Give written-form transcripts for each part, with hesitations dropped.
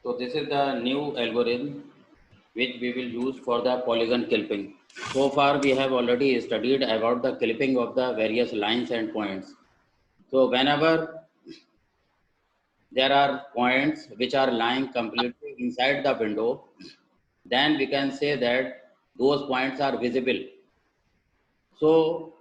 So this is the new algorithm which we will use for the polygon clipping. So far we have already studied about the clipping of the various lines and points. So whenever there are points which are lying completely inside the window, then we can say that those points are visible. So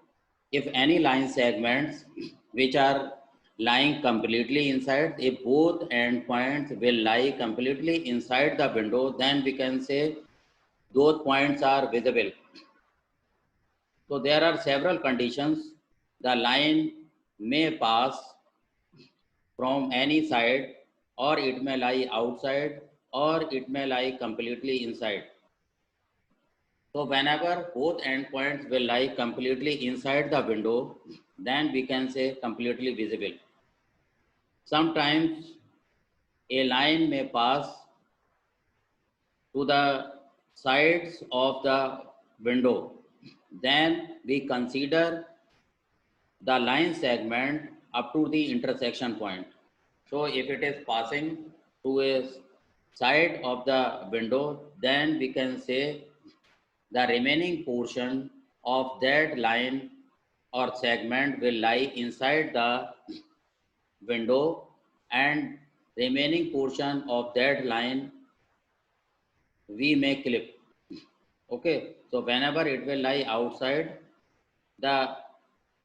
if any line segments which are lying completely inside, if both endpoints will lie completely inside the window, then we can say those points are visible. So there are several conditions. The line may pass from any side, or it may lie outside, or it may lie completely inside. So whenever both endpoints will lie completely inside the window, then we can say completely visible. Sometimes a line may pass to the sides of the window. Then we consider the line segment up to the intersection point. So if it is passing to a side of the window, then we can say the remaining portion of that line or segment will lie inside the window, and remaining portion of that line we may clip. Okay, so whenever it will lie outside the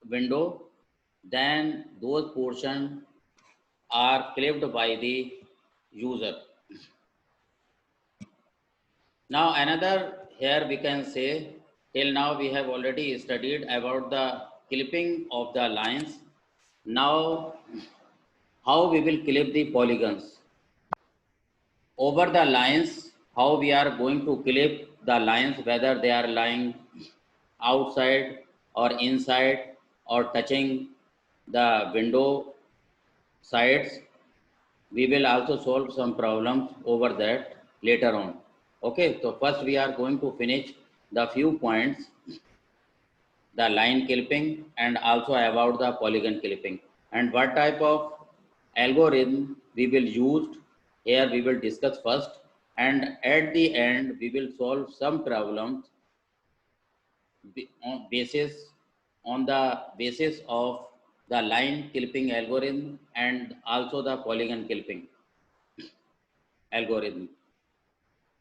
window, then those portions are clipped by the user. Now another, here we can say, till now we have already studied about the clipping of the lines. Now how we will clip the polygons over the lines, how we are going to clip the lines, whether they are lying outside or inside or touching the window sides. We will also solve some problems over that later on. Okay, so first we are going to finish the few points, the line clipping and also about the polygon clipping, and what type of algorithm we will use. Here we will discuss first, and at the end we will solve some problems on the basis of the line clipping algorithm and also the polygon clipping algorithm.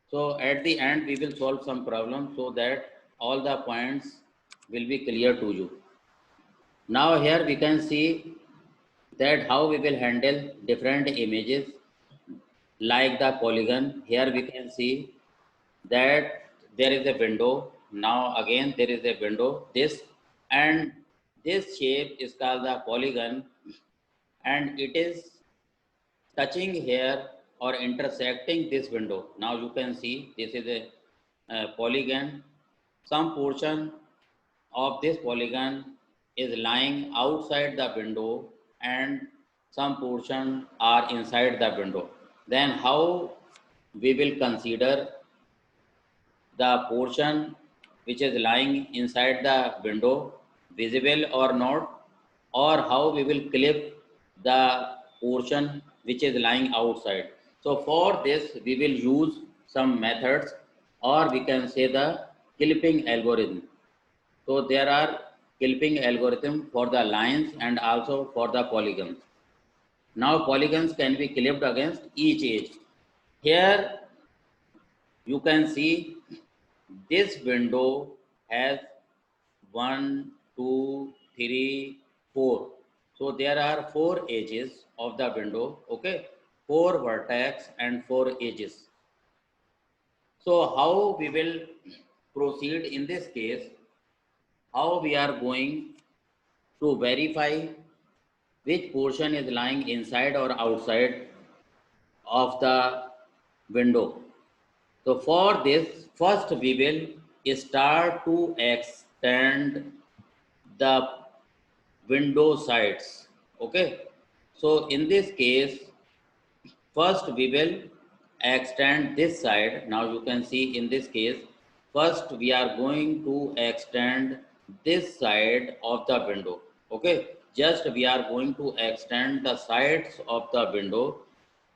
So at the end we will solve some problems so that all the points will be clear to you. Now here we can see that how we will handle different images like the polygon. Here we can see that there is a window. Now again there is a window. This shape is called the polygon, and it is touching here or intersecting this window. Now you can see this is a polygon. Some portion of this polygon is lying outside the window and some portion are inside the window. Then how we will consider the portion which is lying inside the window visible or not, or how we will clip the portion which is lying outside. So for this we will use some methods, or we can say the clipping algorithm. So there are clipping algorithm for the lines and also for the polygons. Now polygons can be clipped against each edge. Here you can see this window has 1, 2, 3, 4. So there are 4 edges of the window, okay? 4 vertex and 4 edges. So how we will proceed in this case, how we are going to verify which portion is lying inside or outside of the window. So for this, first we will start to extend the window sides. Okay. So in this case, first we will extend this side. Now you can see in this case, first we are going to extend this side of the window. Okay. Just we are going to extend the sides of the window.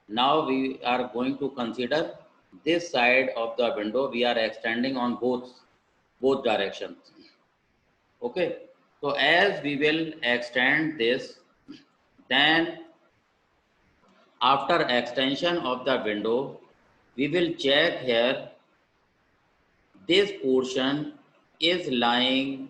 Now we are going to consider this side of the window. We are extending on both directions. Okay. So as we will extend this, then after extension of the window, we will check here this portion is lying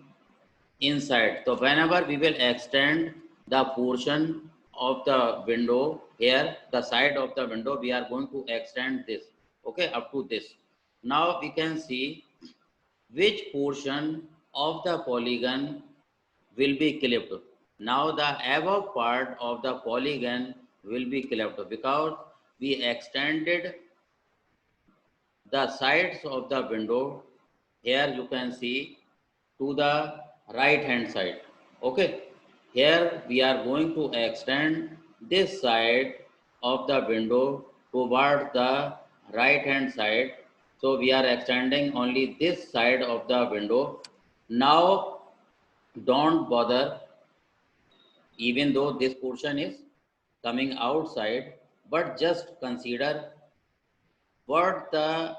inside. So whenever we will extend the portion of the window here, the side of the window, we are going to extend this, okay, up to this. Now we can see which portion of the polygon will be clipped. Now the above part of the polygon will be clipped because we extended the sides of the window. Here you can see to the right hand side. Okay, here we are going to extend this side of the window toward the right hand side. So we are extending only this side of the window. Now don't bother, even though this portion is coming outside, but just consider what the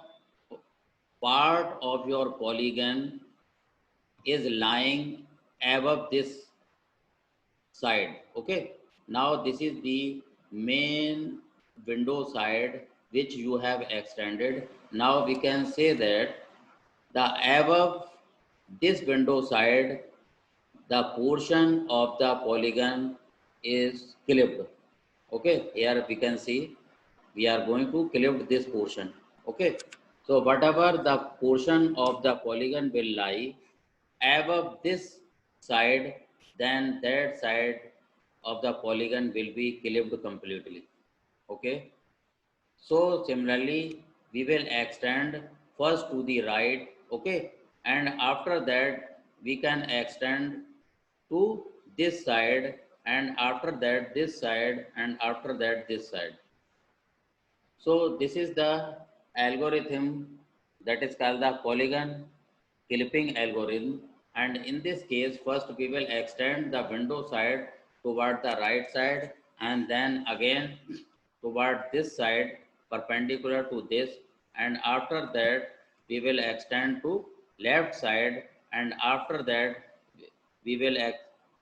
part of your polygon is lying above this side. Okay, now this is the main window side which you have extended. Now we can say that the above this window side, the portion of the polygon is clipped. Okay, here we can see we are going to clip this portion. Okay, so whatever the portion of the polygon will lie above this side, then that side of the polygon will be clipped completely. Okay, so similarly we will extend first to the right. Okay, and after that we can extend to this side, and after that this side, and after that this side. So this is the algorithm that is called the polygon clipping algorithm. And in this case, first we will extend the window side toward the right side, and then again toward this side perpendicular to this. And after that, we will extend to left side, and after that we will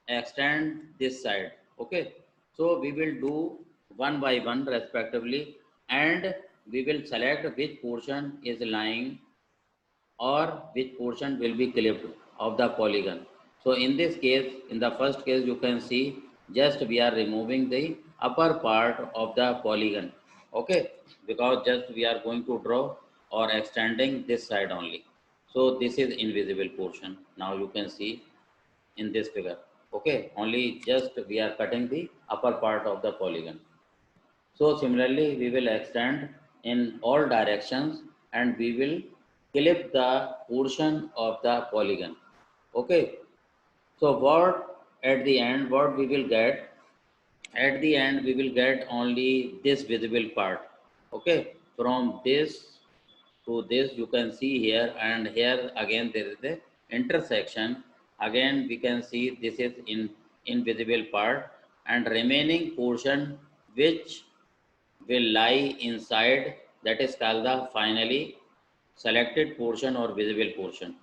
extend this side. Okay, so we will do one by one respectively, and we will select which portion is lying or which portion will be clipped of the polygon. So in this case, in the first case, you can see just we are removing the upper part of the polygon. Okay, because just we are going to draw or extending this side only. So this is invisible portion. Now you can see in this figure. Okay, only just we are cutting the upper part of the polygon. So similarly, we will extend in all directions, and we will clip the portion of the polygon. Okay. So what at the end, what we will get? At the end, we will get only this visible part. Okay. From this to this, you can see here, and here again there is the intersection. Again, we can see this is in invisible part, and remaining portion which will lie inside, that is called the finally selected portion or visible portion.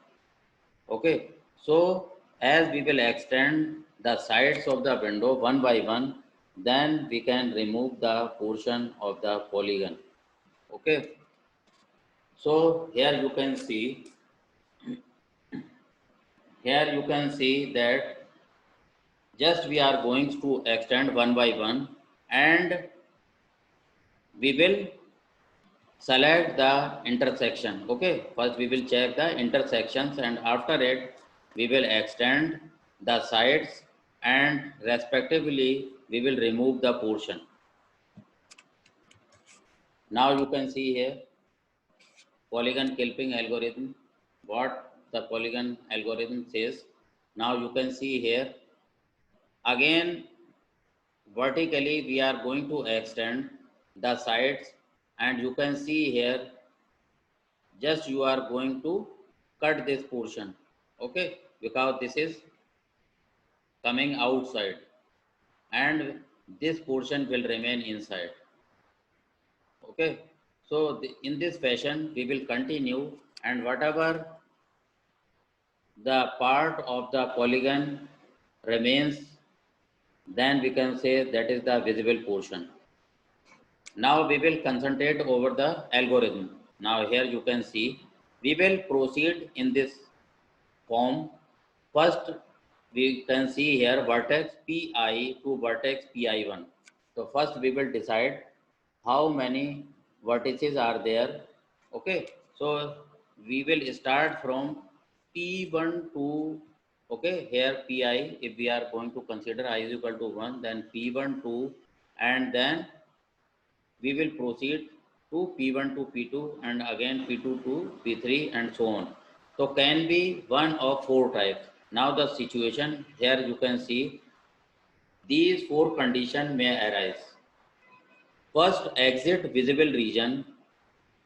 Okay, so as we will extend the sides of the window one by one, then we can remove the portion of the polygon. Okay, so here you can see that just we are going to extend one by one, and we will select the intersection. Okay, first we will check the intersections, and after it we will extend the sides, and respectively we will remove the portion. Now you can see here polygon clipping algorithm, what the polygon algorithm says. Now you can see here again vertically we are going to extend the sides, and you can see here just you are going to cut this portion. Okay, because this is coming outside and this portion will remain inside. Okay. So in this fashion, we will continue, and whatever the part of the polygon remains, then we can say that is the visible portion. Now we will concentrate over the algorithm. Now here you can see, we will proceed in this form. First, we can see here vertex Pi to vertex Pi1. So first we will decide how many vertices are there. Okay, so we will start from P1 to, okay, here Pi, if we are going to consider I is equal to 1, then P1 2, and then we will proceed to P1 to P2 and again P2 to P3 and so on. So can be one of four types. Now the situation here you can see these four conditions may arise. First, exit visible region.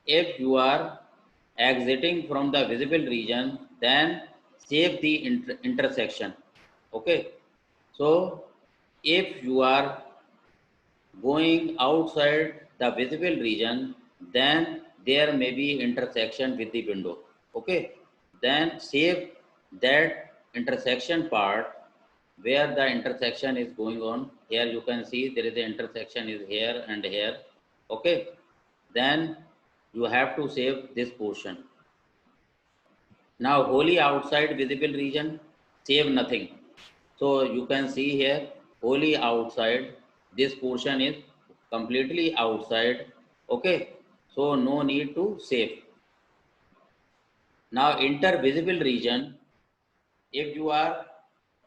If you are exiting from the visible region, then save the intersection. Okay. So if you are going outside the visible region, then there may be intersection with the window. Okay, then save that intersection part where the intersection is going on. Here you can see there is an intersection is here and here. Okay, then you have to save this portion. Now wholly outside visible region, save nothing. So you can see here, wholly outside, this portion is completely outside. Okay, so no need to save. Now enter visible region. If you are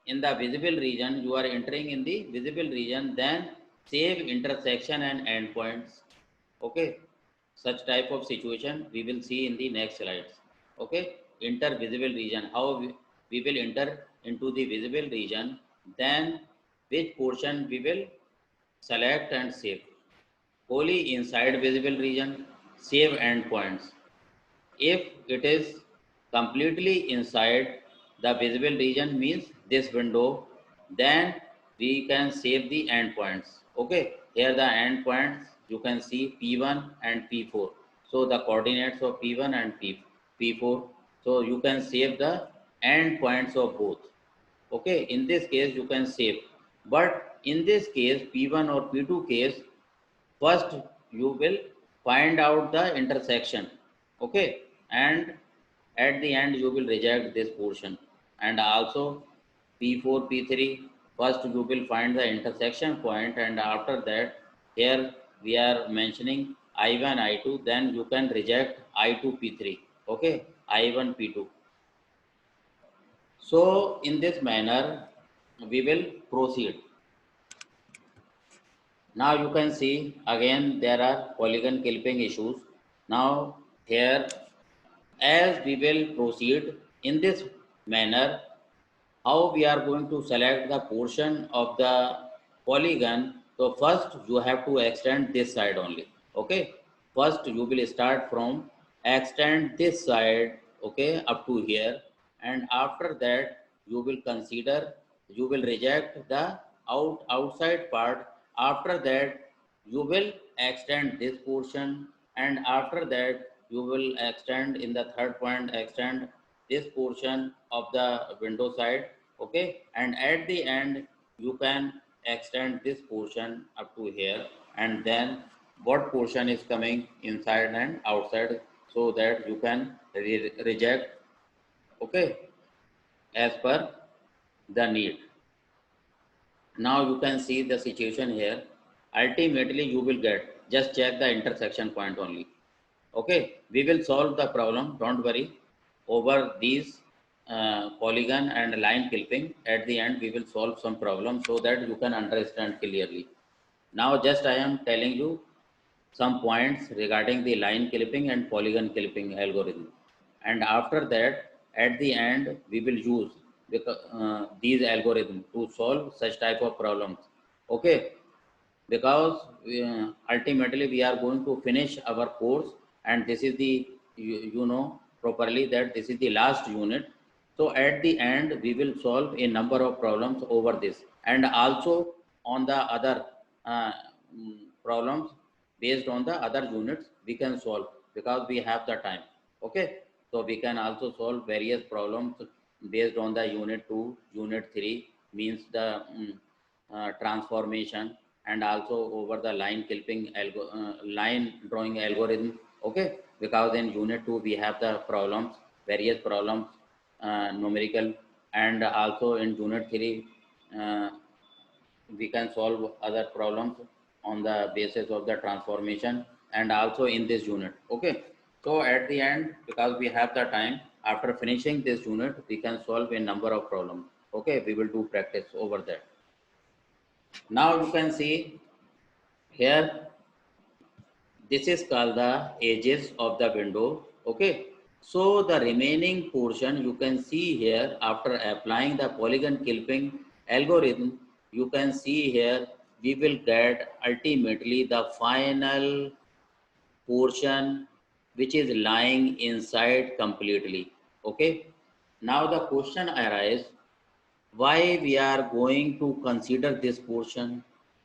in the visible region, you are entering in the visible region, then save intersection and endpoints. Okay, such type of situation we will see in the next slides. Okay, enter visible region, how we will enter into the visible region, then which portion we will select and save. Wholly inside visible region, save endpoints. If it is completely inside the visible region means this window, then we can save the endpoints. Okay, here the endpoints you can see P1 and P4. So the coordinates of P1 and P4. So you can save the endpoints of both. Okay, in this case you can save. But in this case, P1 or P2 case, first you will find out the intersection. Okay, and at the end you will reject this portion. And also P4 P3, first you will find the intersection point, and after that here we are mentioning I1 I2, then you can reject I2 P3. Okay, I1 P2. So in this manner we will proceed. Now you can see again there are polygon clipping issues. Now here, as we will proceed in this manner, how we are going to select the portion of the polygon. So first you have to extend this side only. Okay, first you will start from extend this side, okay, up to here, and after that you will consider, you will reject the outside part. After that you will extend this portion, and after that you will extend in the third point, extend this portion of the window side. Okay, and at the end you can extend this portion up to here, and then what portion is coming inside and outside, so that you can reject. Okay, as per the need. Now you can see the situation here. Ultimately you will get, just check the intersection point only. Okay, we will solve the problem, don't worry, over these polygon and line clipping. At the end we will solve some problem so that you can understand clearly. Now just I am telling you some points regarding the line clipping and polygon clipping algorithm, and after that at the end we will use these algorithms to solve such type of problems. Okay, because ultimately we are going to finish our course, and this is the, you know properly that this is the last unit. So at the end we will solve a number of problems over this, and also on the other uh, problems based on the other units we can solve because we have the time. Okay, so we can also solve various problems based on the unit 2, unit 3, means the transformation, and also over the line clipping line drawing algorithm. Okay, because in unit 2 we have the problems, various problems, numerical, and also in unit 3 uh, we can solve other problems on the basis of the transformation, and also in this unit. Okay, so at the end, because we have the time, after finishing this unit we can solve a number of problems. Okay, we will do practice over that. Now you can see here, this is called the edges of the window. Okay, so the remaining portion you can see here, after applying the polygon clipping algorithm, you can see here we will get ultimately the final portion which is lying inside completely. Okay, now the question arises, why we are going to consider this portion?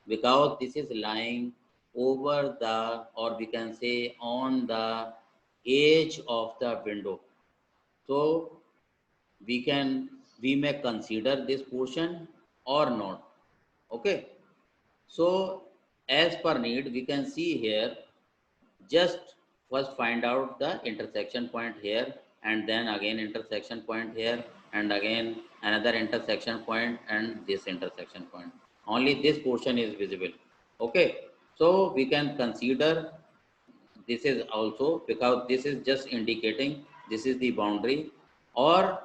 Because this is lying over the, or we can say on the edge of the window. So we may consider this portion or not. Okay, so as per need, we can see here, just first find out the intersection point here, and then again intersection point here, and again another intersection point, and this intersection point. Only this portion is visible. Okay, so we can consider this is also, because this is just indicating this is the boundary, or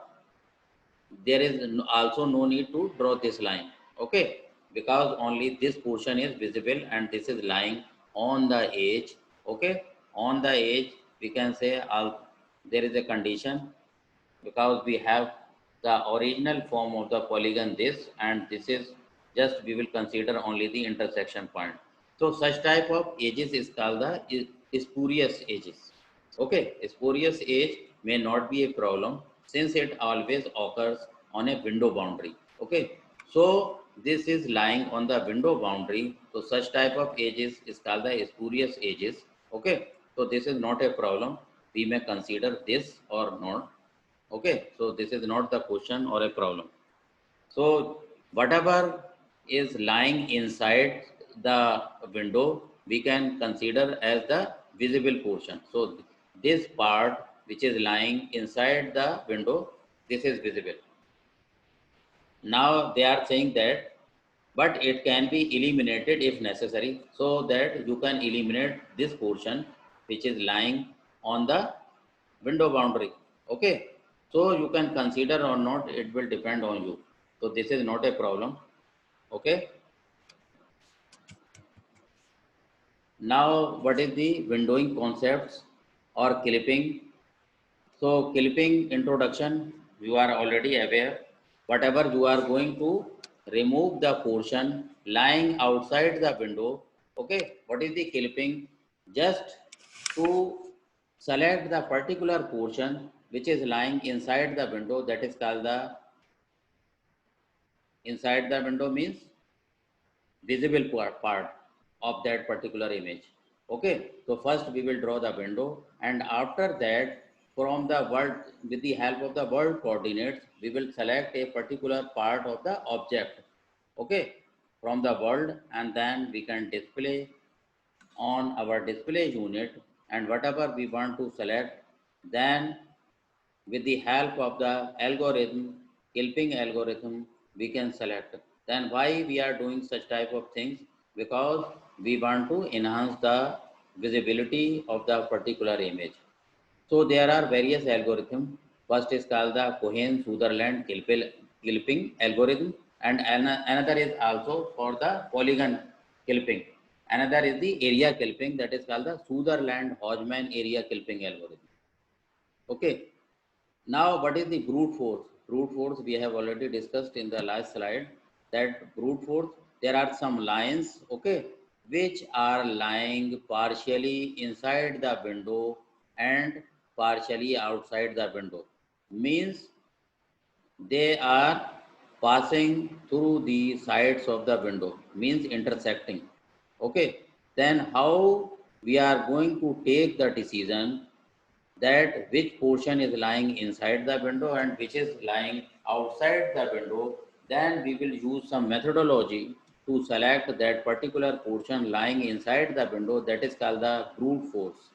there is also no need to draw this line. Okay, because only this portion is visible and this is lying on the edge. Okay, on the edge we can say there is a condition, because we have the original form of the polygon this, and this is just we will consider only the intersection point. So such type of edges is called the spurious edges. Okay, spurious edge may not be a problem since it always occurs on a window boundary. Okay, so this is lying on the window boundary, so such type of edges is called the spurious edges. Okay, so this is not a problem, we may consider this or not. Okay, so this is not the question or a problem. So whatever is lying inside the window we can consider as the visible portion. So this part which is lying inside the window, this is visible. Now they are saying that, but it can be eliminated if necessary, so that you can eliminate this portion which is lying on the window boundary. Okay, so you can consider or not, it will depend on you. So this is not a problem. Okay, now what is the windowing concepts or clipping? So clipping introduction, you are already aware. Whatever you are going to remove the portion lying outside the window. Okay, what is the clipping? Just to select the particular portion which is lying inside the window, that is called the, inside the window means visible part of that particular image. Okay, so first we will draw the window, and after that, from the world, with the help of the world coordinates, we will select a particular part of the object. Okay, from the world, and then we can display on our display unit, and whatever we want to select, then with the help of the algorithm, clipping algorithm, we can select. Then why we are doing such type of things? Because we want to enhance the visibility of the particular image. So there are various algorithms. First is called the Cohen-Sutherland clipping algorithm, and another is also for the polygon clipping. Another is the area clipping, that is called the Sutherland-Hodgman area clipping algorithm. Okay, now, what is the brute force? Brute force we have already discussed in the last slide, that brute force, there are some lines, okay, which are lying partially inside the window and partially outside the window. Means they are passing through the sides of the window, means intersecting. Okay, then how we are going to take the decision that which portion is lying inside the window and which is lying outside the window, then we will use some methodology to select that particular portion lying inside the window, that is called the brute force.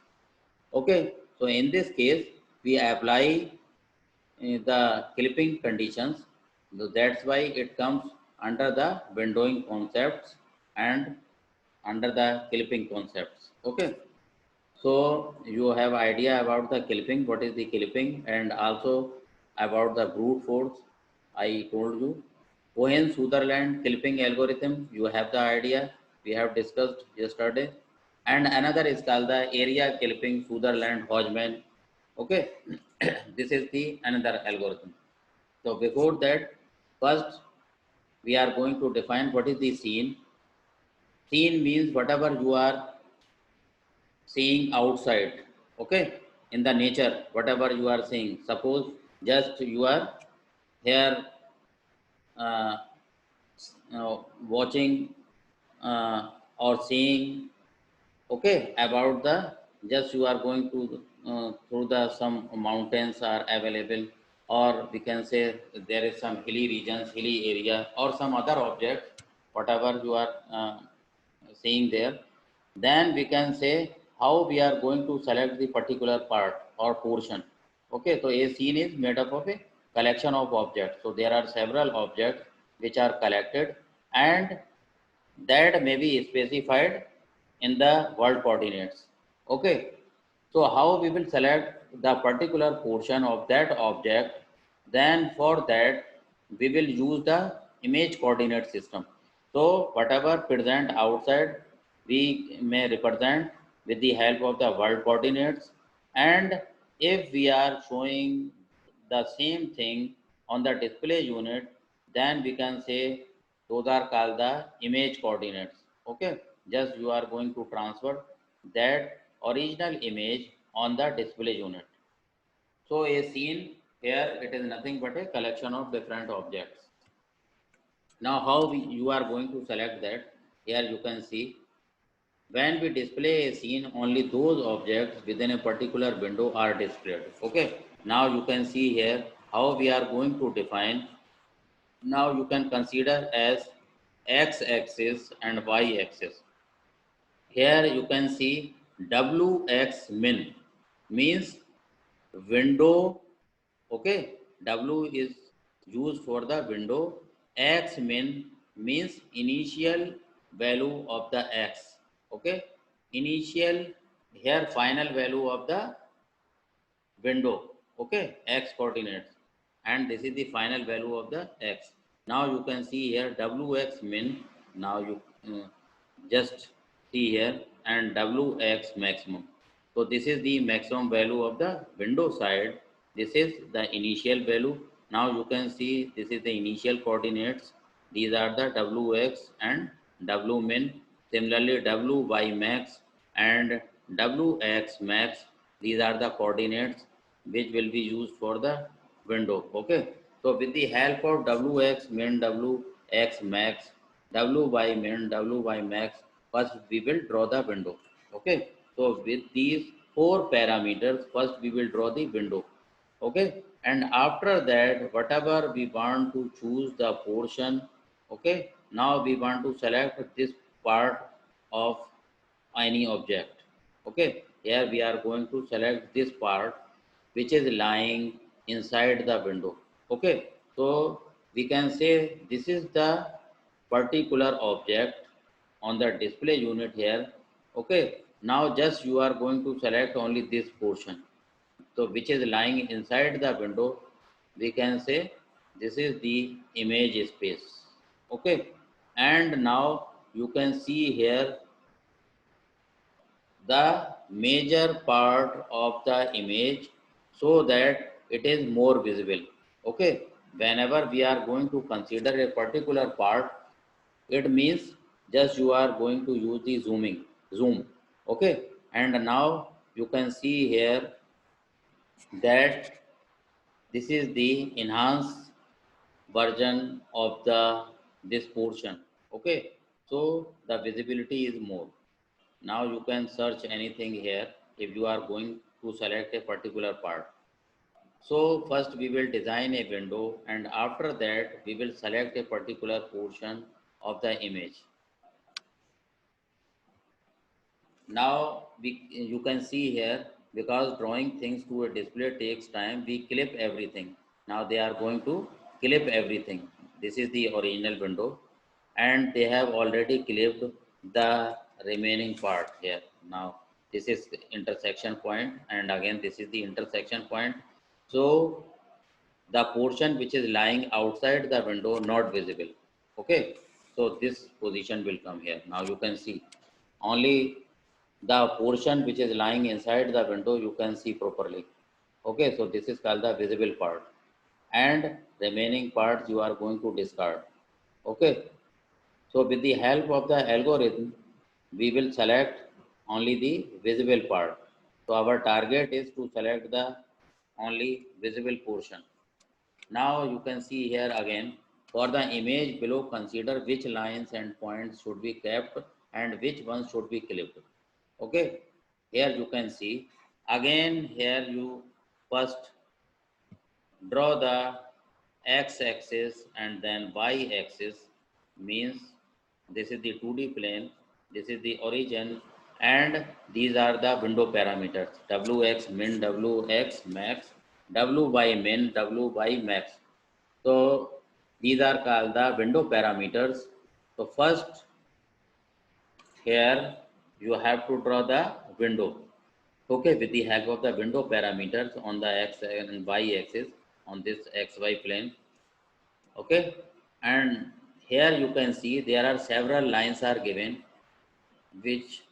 Okay, so in this case, we apply the clipping conditions. So that's why it comes under the windowing concepts and under the clipping concepts. Okay. So you have idea about the clipping, what is the clipping, and also about the brute force. I told you. Cohen-Sutherland clipping algorithm, you have the idea. We have discussed yesterday. And another is called the area clipping Sutherland-Hodgman. Okay, this is the another algorithm. So before that, first we are going to define what is the scene. Scene means whatever you are seeing outside, okay, in the nature, whatever you are seeing. Suppose just you are here uh, watching or seeing, okay, about the, just you are going to through the some mountains are available, or we can say there is some hilly regions, hilly area, or some other object, whatever you are seeing there, then we can say how we are going to select the particular part or portion. Okay, so a scene is made up of a collection of objects. So there are several objects which are collected, and that may be specified in the world coordinates. Okay, so how we will select the particular portion of that object, then for that we will use the image coordinate system. So whatever present outside we may represent with the help of the world coordinates, and if we are showing the same thing on the display unit, then we can say those are called the image coordinates. Okay, just you are going to transfer that original image on the display unit. So a scene here, it is nothing but a collection of different objects. Now how you are going to select that? Here you can see, when we display a scene, only those objects within a particular window are displayed. Okay. Now you can see here how we are going to define. Now you can consider as x-axis and y-axis. Here you can see Wx min means window. Okay, W is used for the window. X min means initial value of the x. Okay, initial, here final value of the window. Okay, x coordinates, and this is the final value of the x. Now you can see here Wx min. Now you just see here, and Wx maximum. So this is the maximum value of the window side. This is the initial value. Now you can see this is the initial coordinates. These are the Wx and W min. Similarly, Wy max and Wx max. These are the coordinates which will be used for the window. Okay. So with the help of Wx min, Wx max, Wy min, Wy max, first we will draw the window. Okay. So with these four parameters, first we will draw the window. Okay, and after that whatever we want to choose the portion. Okay, now we want to select this part of any object. Okay, here we are going to select this part which is lying inside the window. Okay, so we can say this is the particular object on the display unit here. Okay, now just you are going to select only this portion, so which is lying inside the window. We can say this is the image space. Okay, and now you can see here the major part of the image, so that it is more visible. Okay, whenever we are going to consider a particular part, it means just you are going to use the zoom. Okay, and now you can see here that this is the enhanced version of the this portion. Okay, so the visibility is more. Now you can search anything here if you are going to select a particular part. So first we will design a window, and after that we will select a particular portion of the image. Now you can see here, because drawing things to a display takes time, we clip everything. Now they are going to clip everything. This is the original window, and they have already clipped the remaining part here. Now this is the intersection point, and again this is the intersection point. So the portion which is lying outside the window not visible. Okay, so this position will come here. Now you can see only the portion which is lying inside the window you can see properly. Okay, so this is called the visible part, and remaining parts you are going to discard. Okay, so with the help of the algorithm we will select only the visible part. So our target is to select the only visible portion. Now you can see here again, for the image below, consider which lines and points should be kept and which ones should be clipped. Okay, here you can see again, here you first draw the x-axis and then y-axis, means this is the 2D plane, this is the origin, and these are the window parameters: wx min, wx max, wy min, wy max. So these are called the window parameters. So first here you have to draw the window. Okay, with the help of the window parameters on the x and y axis on this xy plane. Okay, and here you can see there are several lines are given which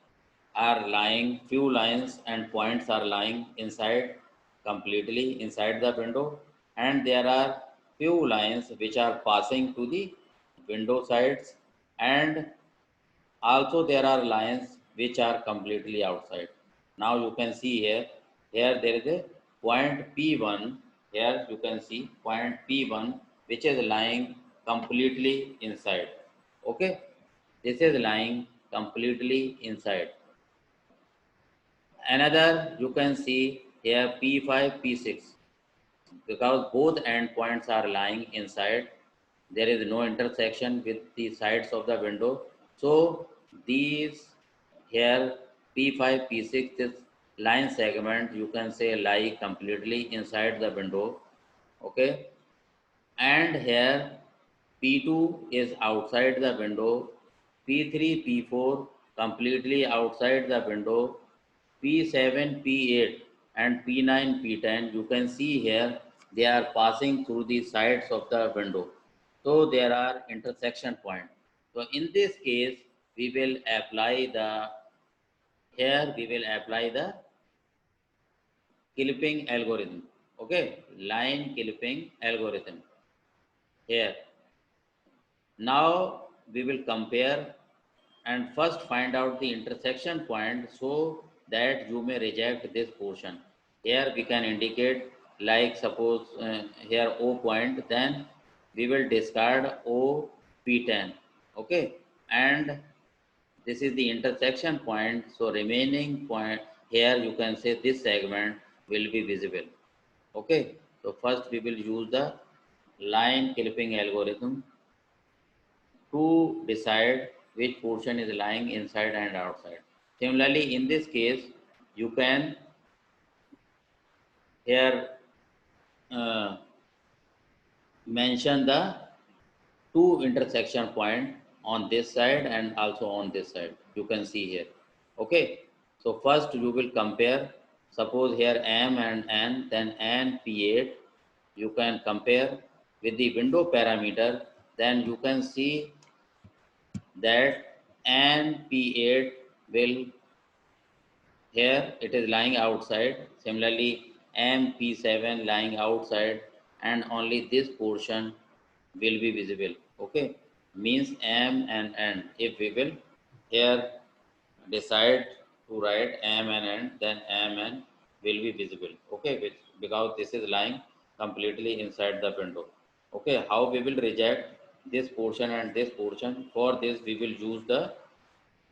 are lying, few lines and points are lying inside, completely inside the window, and there are few lines which are passing to the window sides, and also there are lines which are completely outside. Now you can see here, here there is a point P1, here you can see point P1 which is lying completely inside. Okay, this is lying completely inside. Another you can see here P5, P6, because both endpoints are lying inside. There is no intersection with the sides of the window. So these here P5, P6, this line segment you can say lie completely inside the window. Okay, and here P2 is outside the window, P3, P4 completely outside the window, P7, P8 and P9, P10, you can see here they are passing through the sides of the window. So there are intersection points. So in this case, we will apply the, here we will apply the clipping algorithm. Okay, line clipping algorithm here. Now we will compare and first find out the intersection point so that you may reject this portion. Here we can indicate, like suppose here O point, then we will discard O P10. Okay, and this is the intersection point. So remaining point here you can say this segment will be visible. Okay, so first we will use the line clipping algorithm to decide which portion is lying inside and outside. Similarly, in this case, you can here uh, mention the two intersection point on this side and also on this side. You can see here. Okay. So first you will compare. Suppose here M and N, then N P8. You can compare with the window parameter. Then you can see that NP8 will, here it is lying outside. Similarly, MP7 lying outside, and only this portion will be visible. Okay, means M and N. If we will here decide to write M and N, then M and will be visible. Okay, because this is lying completely inside the window. Okay, how we will reject this portion and this portion? For this we will use the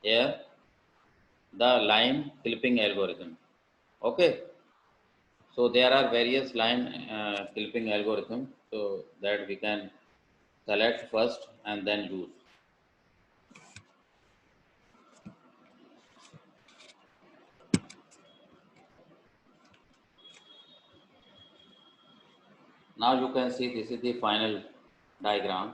here the line clipping algorithm. Okay, so there are various line clipping algorithm, so that we can select first and then use. Now you can see this is the final diagram,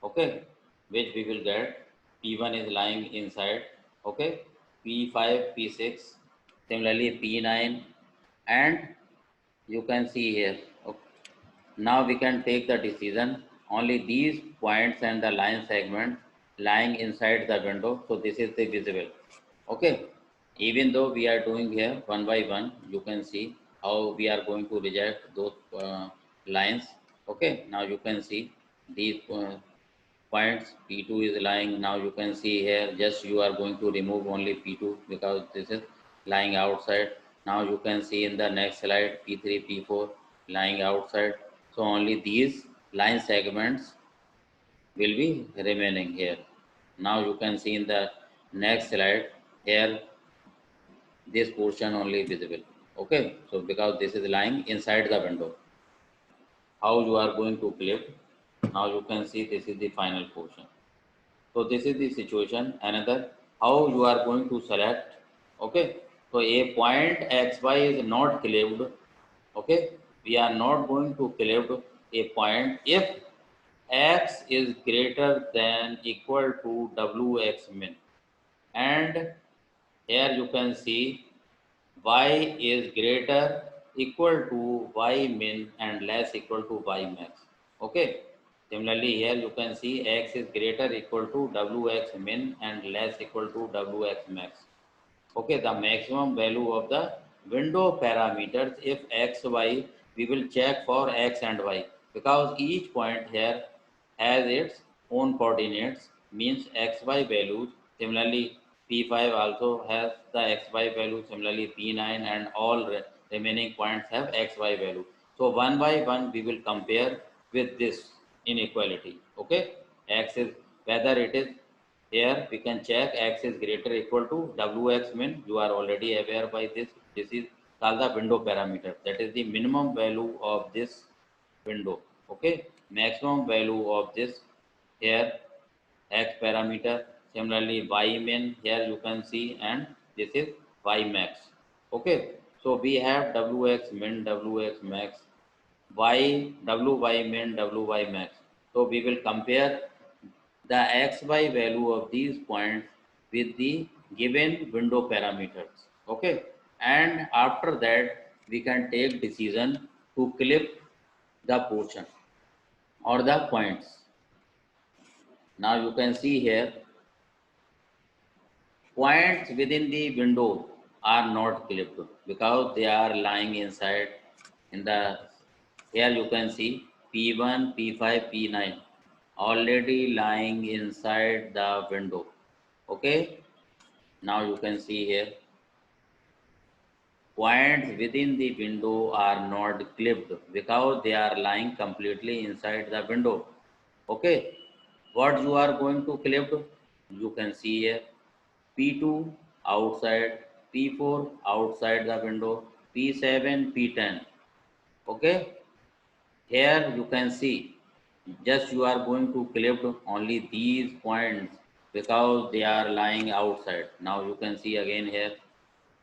okay, which we will get. P1 is lying inside, okay, P5, P6, similarly P9, and you can see here. Okay. Now we can take the decision. Only these points and the line segment lying inside the window. So this is the visible. Okay. Even though we are doing here one by one, you can see how we are going to reject those lines. Okay. Now you can see these points. P2 is lying. Now you can see here. Just you are going to remove only P2 because this is lying outside. Now you can see in the next slide P3, P4 lying outside. So only these line segments will be remaining here. Now you can see in the next slide here this portion only visible. Okay, so because this is lying inside the window, how you are going to clip? Now you can see this is the final portion. So this is the situation. Another, how you are going to select. Okay, so a point xy is not clipped. Okay, we are not going to clip a point if x is greater than equal to wx min, and here you can see y is greater equal to y min and less equal to y max. Okay, similarly here you can see x is greater equal to wx min and less equal to wx max. Okay, the maximum value of the window parameters if x, y, we will check for x and y because each point here has its own coordinates, means xy values. Similarly, P5 also has the xy value, similarly P9 and all remaining points have xy value. So one by one we will compare with this inequality. Okay, x is whether it is here we can check x is greater equal to wx min. You are already aware by this. This is called the window parameter. That is the minimum value of this window. Okay, maximum value of this here x parameter. Similarly, y min here you can see, and this is y max. Okay, so we have wx min, wx max, y wy min, wy max. So we will compare the xy value of these points with the given window parameters. Okay, and after that we can take decision to clip the portion or the points. Now you can see here points within the window are not clipped because they are lying inside in the, here you can see P1, P5, P9 already lying inside the window. Okay, now you can see here points within the window are not clipped because they are lying completely inside the window. Okay, what you are going to clip? You can see here P2 outside, P4 outside the window, P7, P10. Okay, here you can see just you are going to clip only these points because they are lying outside. Now you can see again here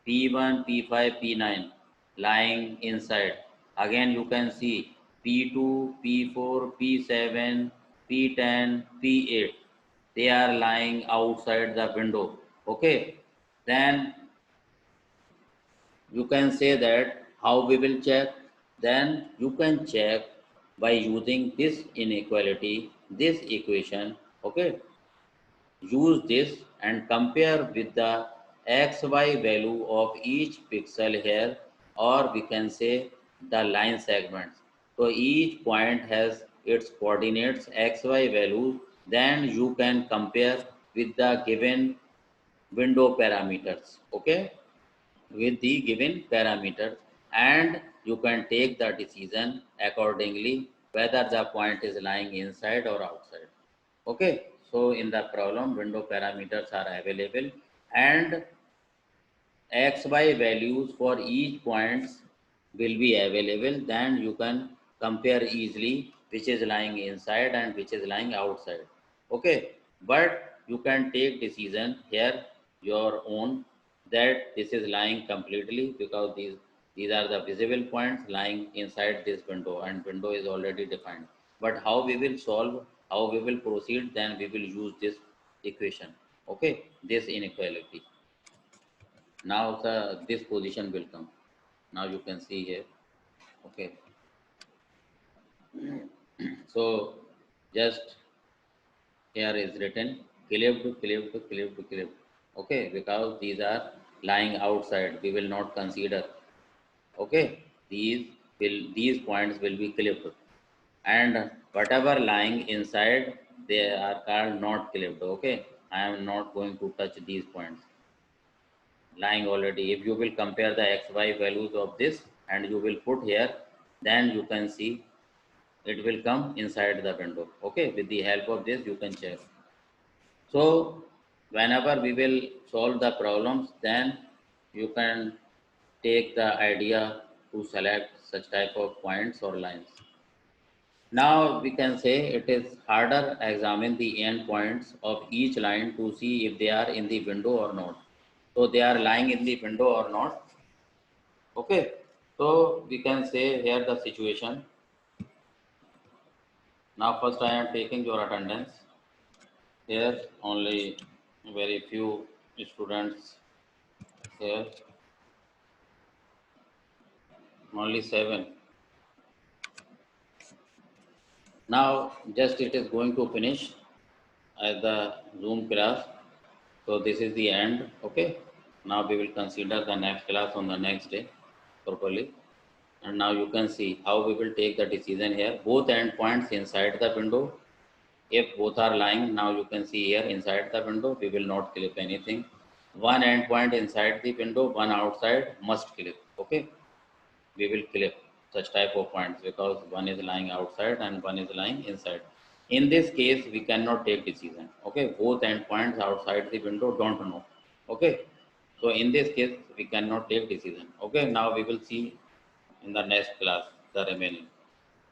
P1, P5, P9 lying inside. Again you can see P2, P4, P7, P10, P8. They are lying outside the window. Okay. Then you can say that how we will check. Then you can check by using this inequality, this equation. Okay, use this and compare with the xy value of each pixel here, or we can say the line segments. So each point has its coordinates xy value, then you can compare with the given window parameters. Okay, with the given parameters, and you can take the decision accordingly whether the point is lying inside or outside. Okay, so in the problem window parameters are available, and XY values for each points will be available, then you can compare easily which is lying inside and which is lying outside. Okay, but you can take decision here your own that this is lying completely because these are the visible points lying inside this window and window is already defined. But how we will solve, how we will proceed, then we will use this equation. Okay, this inequality. Now this position will come. Now you can see here. Okay, so just here is written clipped, clipped, clipped, clipped. Okay, because these are lying outside, we will not consider. Okay, these points will be clipped, and whatever lying inside, they are called not clipped. Okay, I am not going to touch these points lying already. If you will compare the xy values of this and you will put here, then you can see it will come inside the window. Okay, with the help of this you can check. So whenever we will solve the problems, then you can take the idea to select such type of points or lines. Now we can say it is harder examine the end points of each line to see if they are in the window or not. So they are lying in the window or not. Okay, so we can say here the situation. Now first I am taking your attendance. Here only very few students here, only 7. Now just it is going to finish at the Zoom class. So this is the end. Okay. Now we will consider the next class on the next day properly. And now you can see how we will take the decision here. Both endpoints inside the window. If both are lying, now you can see here inside the window, we will not clip anything. One endpoint inside the window, one outside must clip. Okay. We will clip such type of points because one is lying outside and one is lying inside. In this case, we cannot take decision. Okay, both endpoints outside the window don't know. Okay, so in this case, we cannot take decision. Okay, now we will see in the next class the remaining.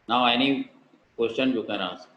Now, any question you can ask.